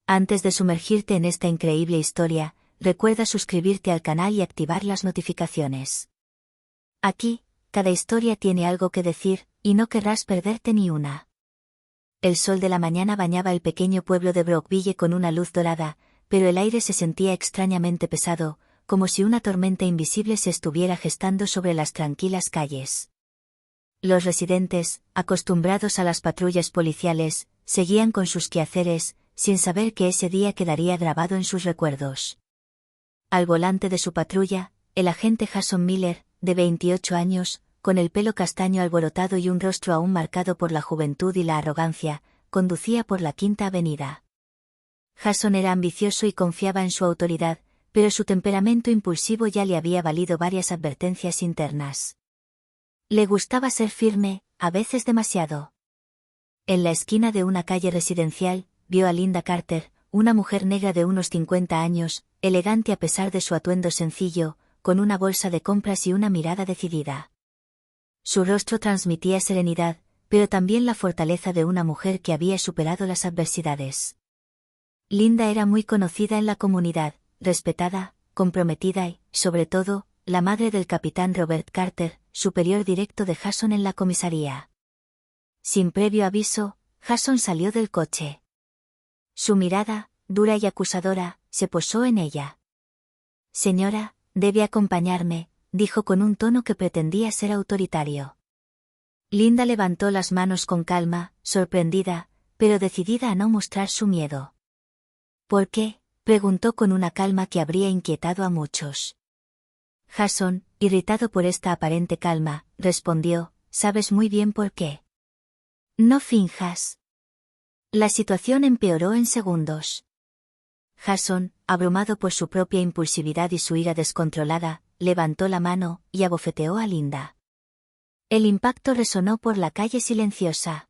Antes de sumergirte en esta increíble historia, recuerda suscribirte al canal y activar las notificaciones. Aquí, cada historia tiene algo que decir, y no querrás perderte ni una. El sol de la mañana bañaba el pequeño pueblo de Brockville con una luz dorada, pero el aire se sentía extrañamente pesado, como si una tormenta invisible se estuviera gestando sobre las tranquilas calles. Los residentes, acostumbrados a las patrullas policiales, seguían con sus quehaceres, sin saber que ese día quedaría grabado en sus recuerdos. Al volante de su patrulla, el agente Jason Miller, de 28 años, con el pelo castaño alborotado y un rostro aún marcado por la juventud y la arrogancia, conducía por la Quinta Avenida. Jason era ambicioso y confiaba en su autoridad, pero su temperamento impulsivo ya le había valido varias advertencias internas. Le gustaba ser firme, a veces demasiado. En la esquina de una calle residencial, vio a Linda Carter, una mujer negra de unos 50 años, elegante a pesar de su atuendo sencillo, con una bolsa de compras y una mirada decidida. Su rostro transmitía serenidad, pero también la fortaleza de una mujer que había superado las adversidades. Linda era muy conocida en la comunidad, respetada, comprometida y, sobre todo, la madre del capitán Robert Carter, superior directo de Jason en la comisaría. Sin previo aviso, Jason salió del coche. Su mirada, dura y acusadora, se posó en ella. «Señora, debe acompañarme», dijo con un tono que pretendía ser autoritario. Linda levantó las manos con calma, sorprendida, pero decidida a no mostrar su miedo. «¿Por qué?», preguntó con una calma que habría inquietado a muchos. Jason, irritado por esta aparente calma, respondió: «Sabes muy bien por qué». «No finjas». La situación empeoró en segundos. Jason, abrumado por su propia impulsividad y su ira descontrolada, levantó la mano y abofeteó a Linda. El impacto resonó por la calle silenciosa.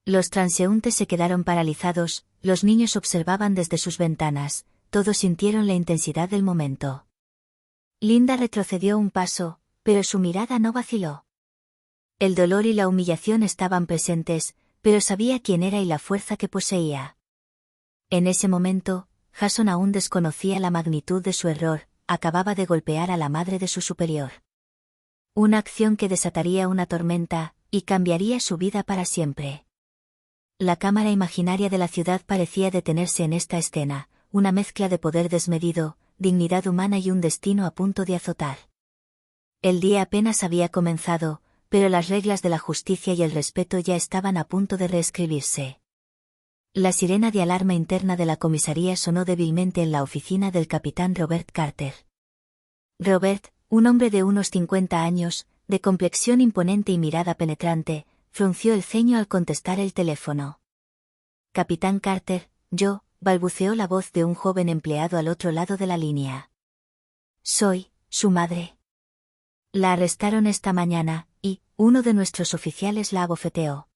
Los transeúntes se quedaron paralizados, los niños observaban desde sus ventanas, todos sintieron la intensidad del momento. Linda retrocedió un paso, pero su mirada no vaciló. El dolor y la humillación estaban presentes, pero sabía quién era y la fuerza que poseía. En ese momento, Jason aún desconocía la magnitud de su error, acababa de golpear a la madre de su superior. Una acción que desataría una tormenta, y cambiaría su vida para siempre. La cámara imaginaria de la ciudad parecía detenerse en esta escena, una mezcla de poder desmedido, dignidad humana y un destino a punto de azotar. El día apenas había comenzado, pero las reglas de la justicia y el respeto ya estaban a punto de reescribirse. La sirena de alarma interna de la comisaría sonó débilmente en la oficina del capitán Robert Carter. Robert, un hombre de unos 50 años, de complexión imponente y mirada penetrante, frunció el ceño al contestar el teléfono. «Capitán Carter, yo», balbuceó la voz de un joven empleado al otro lado de la línea. «Soy su madre. La arrestaron esta mañana, y uno de nuestros oficiales la abofeteó».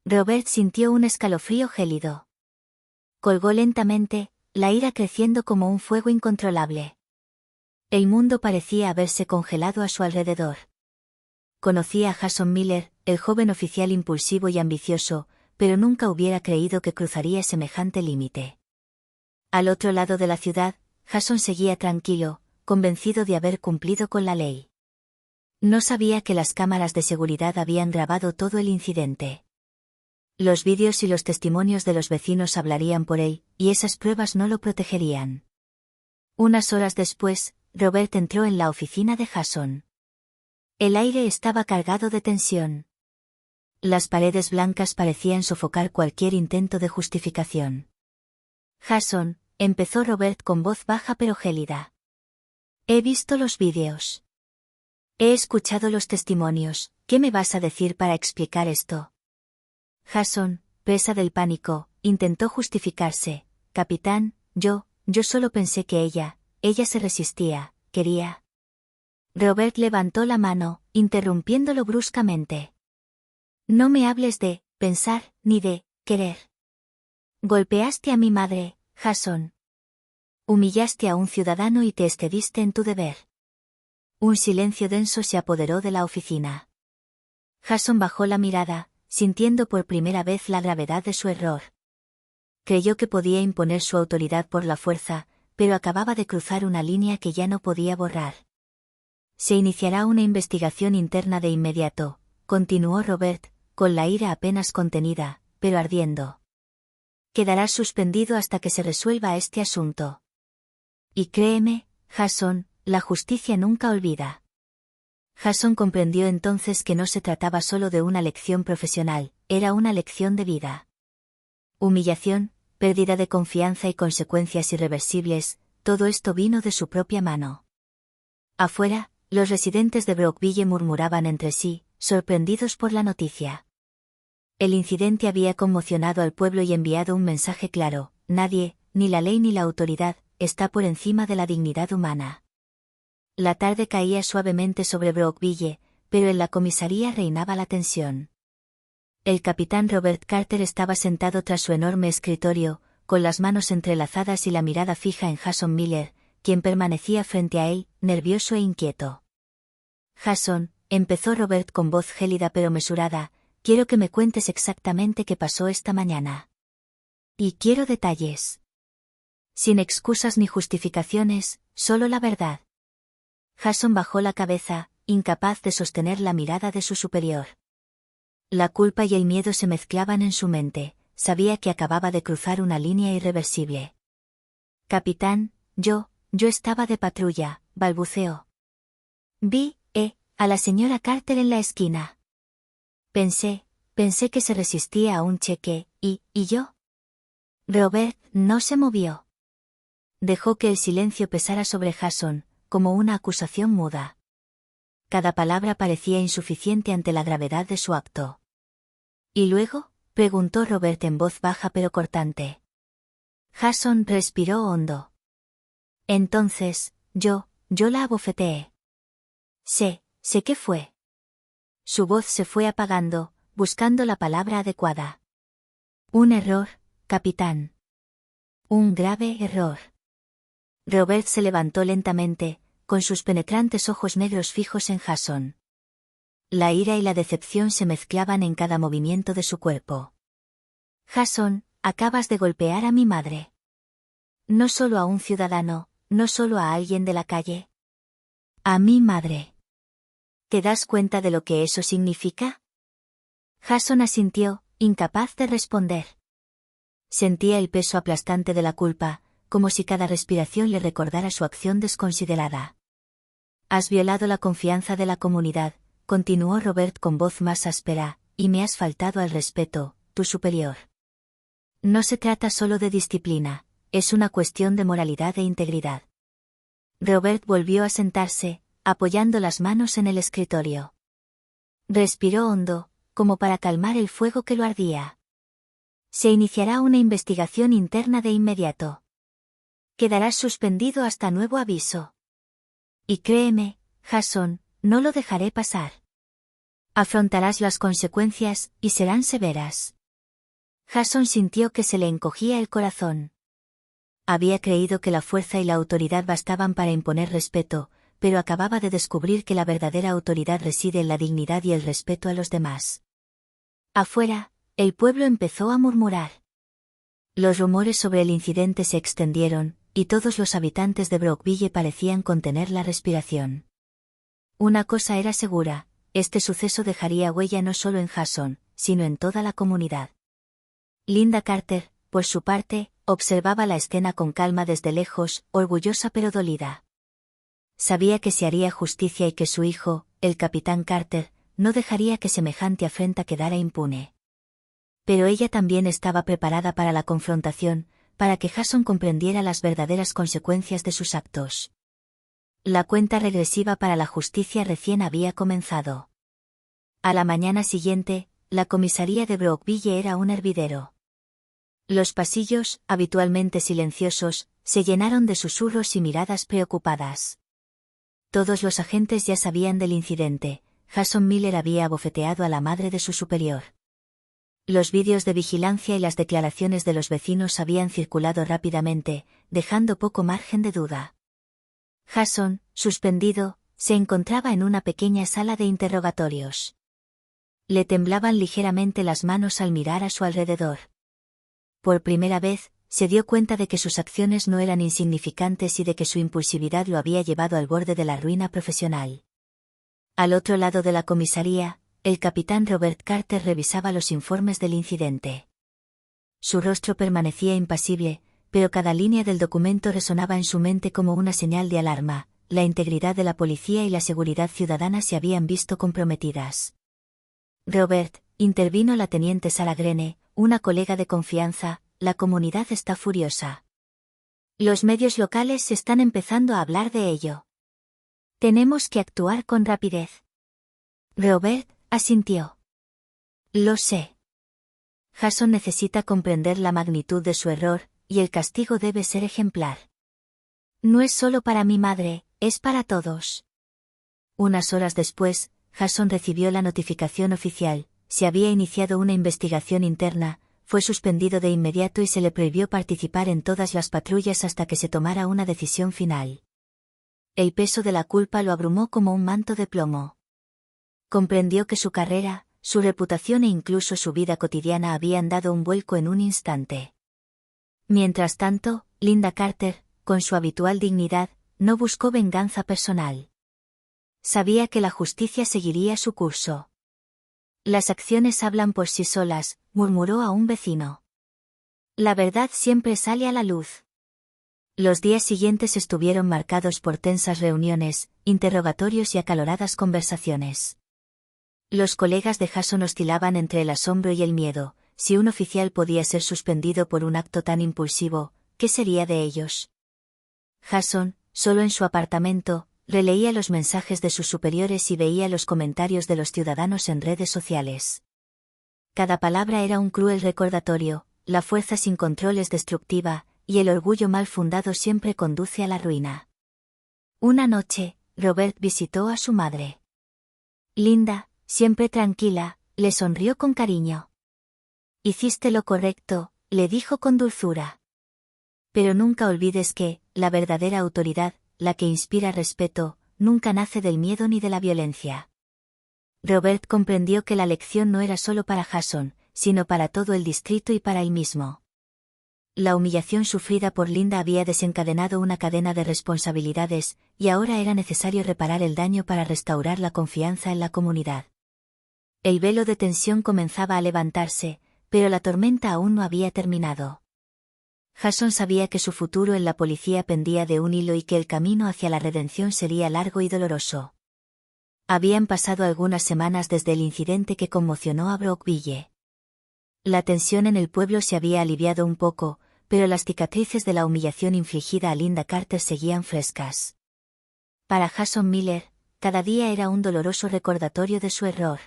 Robert sintió un escalofrío gélido. Colgó lentamente, la ira creciendo como un fuego incontrolable. El mundo parecía haberse congelado a su alrededor. Conocía a Jason Miller, el joven oficial impulsivo y ambicioso, pero nunca hubiera creído que cruzaría semejante límite. Al otro lado de la ciudad, Jason seguía tranquilo, convencido de haber cumplido con la ley. No sabía que las cámaras de seguridad habían grabado todo el incidente. Los vídeos y los testimonios de los vecinos hablarían por él, y esas pruebas no lo protegerían. Unas horas después, Robert entró en la oficina de Jason. El aire estaba cargado de tensión. Las paredes blancas parecían sofocar cualquier intento de justificación. «Jason», empezó Robert con voz baja pero gélida. «He visto los vídeos. He escuchado los testimonios, ¿qué me vas a decir para explicar esto?» Jason, presa del pánico, intentó justificarse. «Capitán, yo solo pensé que ella se resistía, quería». Robert levantó la mano, interrumpiéndolo bruscamente. «No me hables de pensar, ni de querer. Golpeaste a mi madre, Jason. Humillaste a un ciudadano y te excediste en tu deber». Un silencio denso se apoderó de la oficina. Jason bajó la mirada, sintiendo por primera vez la gravedad de su error. Creyó que podía imponer su autoridad por la fuerza, pero acababa de cruzar una línea que ya no podía borrar. Se iniciará una investigación interna de inmediato, continuó Robert, con la ira apenas contenida, pero ardiendo. Quedarás suspendido hasta que se resuelva este asunto. Y créeme, Jason, la justicia nunca olvida. Jason comprendió entonces que no se trataba solo de una lección profesional, era una lección de vida. Humillación, pérdida de confianza y consecuencias irreversibles, todo esto vino de su propia mano. Afuera, los residentes de Brookville murmuraban entre sí, sorprendidos por la noticia. El incidente había conmocionado al pueblo y enviado un mensaje claro: nadie, ni la ley ni la autoridad, está por encima de la dignidad humana. La tarde caía suavemente sobre Brookville, pero en la comisaría reinaba la tensión. El capitán Robert Carter estaba sentado tras su enorme escritorio, con las manos entrelazadas y la mirada fija en Jason Miller, quien permanecía frente a él, nervioso e inquieto. Jason, empezó Robert con voz gélida pero mesurada, quiero que me cuentes exactamente qué pasó esta mañana. Y quiero detalles. Sin excusas ni justificaciones, solo la verdad. Jason bajó la cabeza, incapaz de sostener la mirada de su superior. La culpa y el miedo se mezclaban en su mente, sabía que acababa de cruzar una línea irreversible. Capitán, yo estaba de patrulla, balbuceó. Vi, a la señora Carter en la esquina. Pensé que se resistía a un cheque, ¿y yo? Robert no se movió. Dejó que el silencio pesara sobre Jason, como una acusación muda. Cada palabra parecía insuficiente ante la gravedad de su acto. ¿Y luego?, preguntó Robert en voz baja pero cortante. Jason respiró hondo. Entonces, yo la abofeteé. Sé qué fue. Su voz se fue apagando, buscando la palabra adecuada. Un error, capitán. Un grave error. Robert se levantó lentamente, con sus penetrantes ojos negros fijos en Jason. La ira y la decepción se mezclaban en cada movimiento de su cuerpo. Jason, acabas de golpear a mi madre. No solo a un ciudadano, no solo a alguien de la calle. A mi madre. ¿Te das cuenta de lo que eso significa? Jason asintió, incapaz de responder. Sentía el peso aplastante de la culpa, como si cada respiración le recordara su acción desconsiderada. Has violado la confianza de la comunidad, continuó Robert con voz más áspera, y me has faltado al respeto, tu superior. No se trata solo de disciplina, es una cuestión de moralidad e integridad. Robert volvió a sentarse, apoyando las manos en el escritorio. Respiró hondo, como para calmar el fuego que lo ardía. Se iniciará una investigación interna de inmediato. Quedarás suspendido hasta nuevo aviso. Y créeme, Jason, no lo dejaré pasar. Afrontarás las consecuencias, y serán severas. Jason sintió que se le encogía el corazón. Había creído que la fuerza y la autoridad bastaban para imponer respeto, pero acababa de descubrir que la verdadera autoridad reside en la dignidad y el respeto a los demás. Afuera, el pueblo empezó a murmurar. Los rumores sobre el incidente se extendieron, y todos los habitantes de Brookville parecían contener la respiración. Una cosa era segura, este suceso dejaría huella no solo en Jason, sino en toda la comunidad. Linda Carter, por su parte, observaba la escena con calma desde lejos, orgullosa pero dolida. Sabía que se haría justicia y que su hijo, el capitán Carter, no dejaría que semejante afrenta quedara impune. Pero ella también estaba preparada para la confrontación, para que Jason comprendiera las verdaderas consecuencias de sus actos. La cuenta regresiva para la justicia recién había comenzado. A la mañana siguiente, la comisaría de Brookville era un hervidero. Los pasillos, habitualmente silenciosos, se llenaron de susurros y miradas preocupadas. Todos los agentes ya sabían del incidente. Jason Miller había abofeteado a la madre de su superior. Los vídeos de vigilancia y las declaraciones de los vecinos habían circulado rápidamente, dejando poco margen de duda. Jason, suspendido, se encontraba en una pequeña sala de interrogatorios. Le temblaban ligeramente las manos al mirar a su alrededor. Por primera vez, se dio cuenta de que sus acciones no eran insignificantes y de que su impulsividad lo había llevado al borde de la ruina profesional. Al otro lado de la comisaría, el capitán Robert Carter revisaba los informes del incidente. Su rostro permanecía impasible, pero cada línea del documento resonaba en su mente como una señal de alarma. La integridad de la policía y la seguridad ciudadana se habían visto comprometidas. Robert, intervino la teniente Sarah Greene, una colega de confianza, la comunidad está furiosa. Los medios locales están empezando a hablar de ello. Tenemos que actuar con rapidez. Robert asintió. Lo sé. Jason necesita comprender la magnitud de su error, y el castigo debe ser ejemplar. No es solo para mi madre, es para todos. Unas horas después, Jason recibió la notificación oficial: se había iniciado una investigación interna, fue suspendido de inmediato y se le prohibió participar en todas las patrullas hasta que se tomara una decisión final. El peso de la culpa lo abrumó como un manto de plomo. Comprendió que su carrera, su reputación e incluso su vida cotidiana habían dado un vuelco en un instante. Mientras tanto, Lynda Carter, con su habitual dignidad, no buscó venganza personal. Sabía que la justicia seguiría su curso. Las acciones hablan por sí solas, murmuró a un vecino. La verdad siempre sale a la luz. Los días siguientes estuvieron marcados por tensas reuniones, interrogatorios y acaloradas conversaciones. Los colegas de Jason oscilaban entre el asombro y el miedo. Si un oficial podía ser suspendido por un acto tan impulsivo, ¿qué sería de ellos? Jason, solo en su apartamento, releía los mensajes de sus superiores y veía los comentarios de los ciudadanos en redes sociales. Cada palabra era un cruel recordatorio: la fuerza sin control es destructiva, y el orgullo mal fundado siempre conduce a la ruina. Una noche, Robert visitó a su madre. Lynda, siempre tranquila, le sonrió con cariño. Hiciste lo correcto, le dijo con dulzura. Pero nunca olvides que, la verdadera autoridad, la que inspira respeto, nunca nace del miedo ni de la violencia. Robert comprendió que la lección no era solo para Jason, sino para todo el distrito y para él mismo. La humillación sufrida por Lynda había desencadenado una cadena de responsabilidades, y ahora era necesario reparar el daño para restaurar la confianza en la comunidad. El velo de tensión comenzaba a levantarse, pero la tormenta aún no había terminado. Jason sabía que su futuro en la policía pendía de un hilo y que el camino hacia la redención sería largo y doloroso. Habían pasado algunas semanas desde el incidente que conmocionó a Brockville. La tensión en el pueblo se había aliviado un poco, pero las cicatrices de la humillación infligida a Lynda Carter seguían frescas. Para Jason Miller, cada día era un doloroso recordatorio de su error.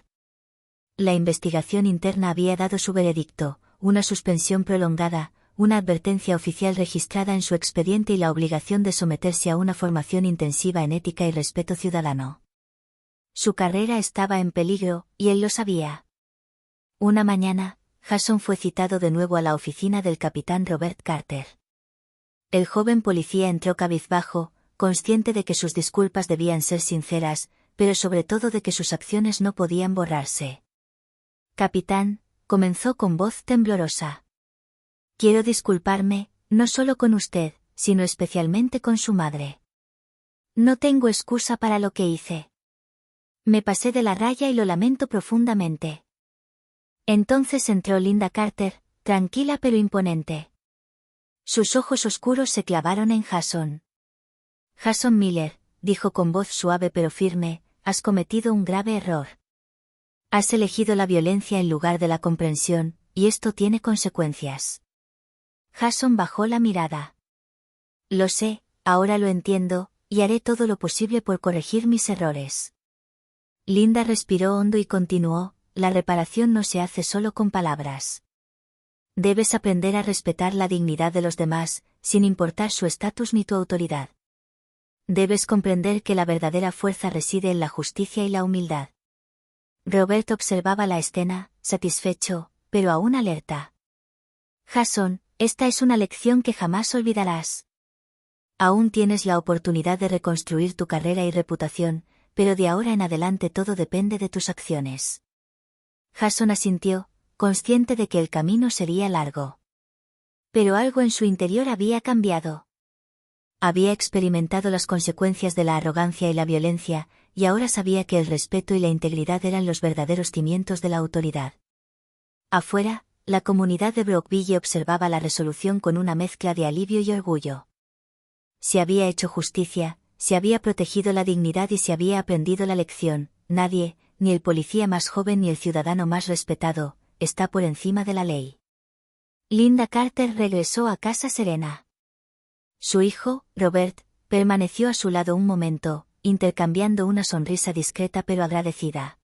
La investigación interna había dado su veredicto: una suspensión prolongada, una advertencia oficial registrada en su expediente y la obligación de someterse a una formación intensiva en ética y respeto ciudadano. Su carrera estaba en peligro, y él lo sabía. Una mañana, Jason fue citado de nuevo a la oficina del capitán Robert Carter. El joven policía entró cabizbajo, consciente de que sus disculpas debían ser sinceras, pero sobre todo de que sus acciones no podían borrarse. Capitán, comenzó con voz temblorosa. Quiero disculparme, no solo con usted, sino especialmente con su madre. No tengo excusa para lo que hice. Me pasé de la raya y lo lamento profundamente. Entonces entró Lynda Carter, tranquila pero imponente. Sus ojos oscuros se clavaron en Jason. Jason Miller, dijo con voz suave pero firme, has cometido un grave error. Has elegido la violencia en lugar de la comprensión, y esto tiene consecuencias. Jason bajó la mirada. Lo sé, ahora lo entiendo, y haré todo lo posible por corregir mis errores. Lynda respiró hondo y continuó: la reparación no se hace solo con palabras. Debes aprender a respetar la dignidad de los demás, sin importar su estatus ni tu autoridad. Debes comprender que la verdadera fuerza reside en la justicia y la humildad. Robert observaba la escena, satisfecho, pero aún alerta. Jason, esta es una lección que jamás olvidarás. Aún tienes la oportunidad de reconstruir tu carrera y reputación, pero de ahora en adelante todo depende de tus acciones. Jason asintió, consciente de que el camino sería largo. Pero algo en su interior había cambiado. Había experimentado las consecuencias de la arrogancia y la violencia, y ahora sabía que el respeto y la integridad eran los verdaderos cimientos de la autoridad. Afuera, la comunidad de Brookville observaba la resolución con una mezcla de alivio y orgullo. Se había hecho justicia, se había protegido la dignidad y se había aprendido la lección. Nadie, ni el policía más joven ni el ciudadano más respetado, está por encima de la ley. Linda Carter regresó a casa serena. Su hijo, Robert, permaneció a su lado un momento, intercambiando una sonrisa discreta pero agradecida.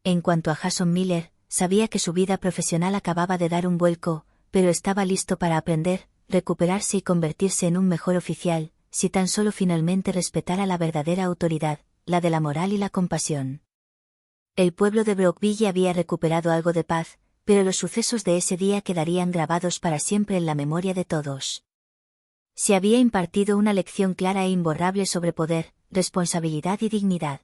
En cuanto a Jason Miller, sabía que su vida profesional acababa de dar un vuelco, pero estaba listo para aprender, recuperarse y convertirse en un mejor oficial, si tan solo finalmente respetara la verdadera autoridad, la de la moral y la compasión. El pueblo de Brookville había recuperado algo de paz, pero los sucesos de ese día quedarían grabados para siempre en la memoria de todos. Se había impartido una lección clara e imborrable sobre poder, responsabilidad y dignidad.